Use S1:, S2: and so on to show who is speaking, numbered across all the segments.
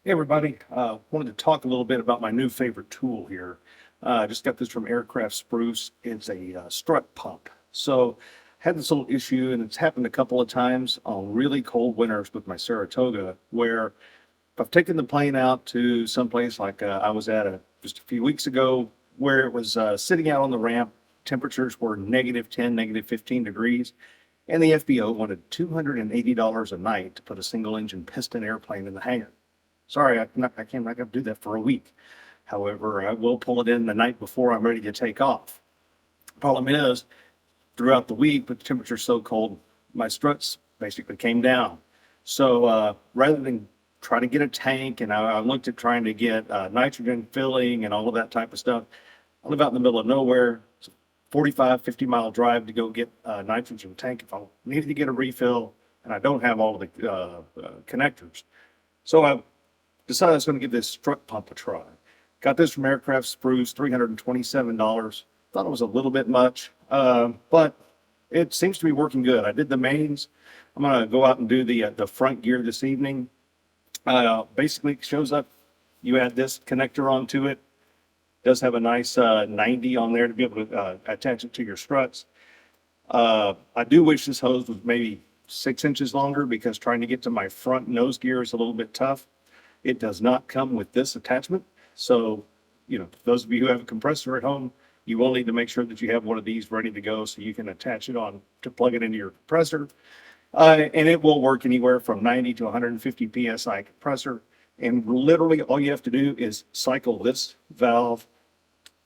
S1: Hey everybody, wanted to talk a little bit about my new favorite tool here. Just got this from Aircraft Spruce. It's a strut pump. So had this little issue, and it's happened a couple of times on really cold winters with my Saratoga, where if I've taken the plane out to someplace like I was at just a few weeks ago, where it was sitting out on the ramp, temperatures were -10, -15 degrees, and the FBO wanted $280 a night to put a single engine piston airplane in the hangar. Sorry, I can't, not gonna do that for a week. However, I will pull it in the night before I'm ready to take off. Problem is, throughout the week, with the temperature so cold, my struts basically came down. So rather than try to get a tank, and I looked at trying to get nitrogen filling and all of that type of stuff. I live out in the middle of nowhere. It's a 45, 50-mile drive to go get a nitrogen tank if I needed to get a refill, and I don't have all of the connectors. So I decided I was going to give this strut pump a try. Got this from Aircraft Spruce, $327. Thought it was a little bit much, but it seems to be working good. I did the mains. I'm going to go out and do the front gear this evening. Basically, it shows up. You add this connector onto it. Does have a nice 90 on there to be able to attach it to your struts. I do wish this hose was maybe 6 inches longer, because trying to get to my front nose gear is a little bit tough. It does not come with this attachment. So, those of you who have a compressor at home, you will need to make sure that you have one of these ready to go so you can attach it on to plug it into your compressor. And it will work anywhere from 90 to 150 PSI compressor. And literally all you have to do is cycle this valve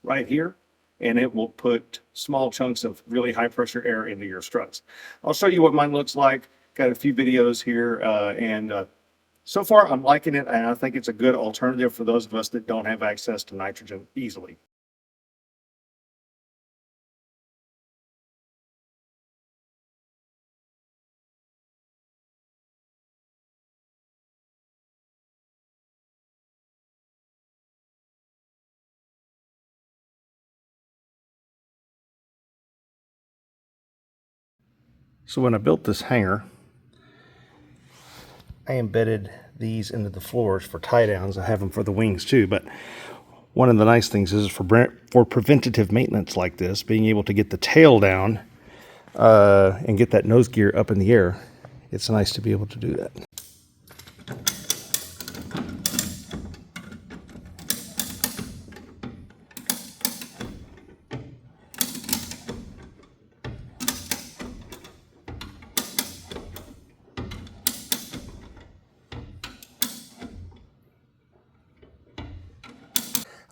S1: right here, and it will put small chunks of really high pressure air into your struts. I'll show you what mine looks like. Got a few videos here, and so far, I'm liking it, and I think it's a good alternative for those of us that don't have access to nitrogen easily. So when I built this hangar, I embedded these into the floors for tie downs. I have them for the wings too, but one of the nice things is for preventative maintenance like this, being able to get the tail down and get that nose gear up in the air, it's nice to be able to do that.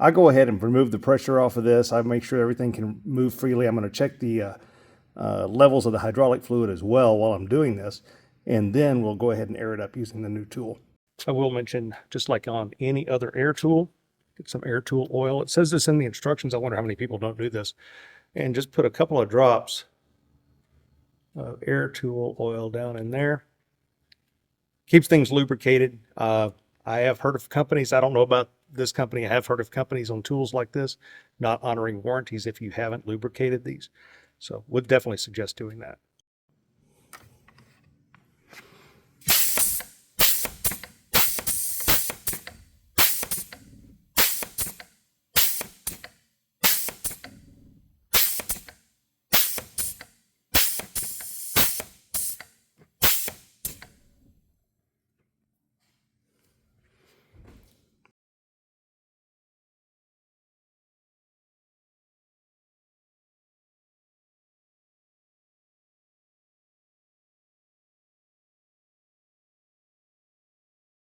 S1: I go ahead and remove the pressure off of this. I make sure everything can move freely. I'm going to check the levels of the hydraulic fluid as well while I'm doing this, and then we'll go ahead and air it up using the new tool. I will mention, just like on any other air tool, get some air tool oil. It says this in the instructions. I wonder how many people don't do this. And just put a couple of drops of air tool oil down in there. Keeps things lubricated. I have heard of companies, I don't know about this company, I have heard of companies on tools like this not honoring warranties if you haven't lubricated these. So would definitely suggest doing that.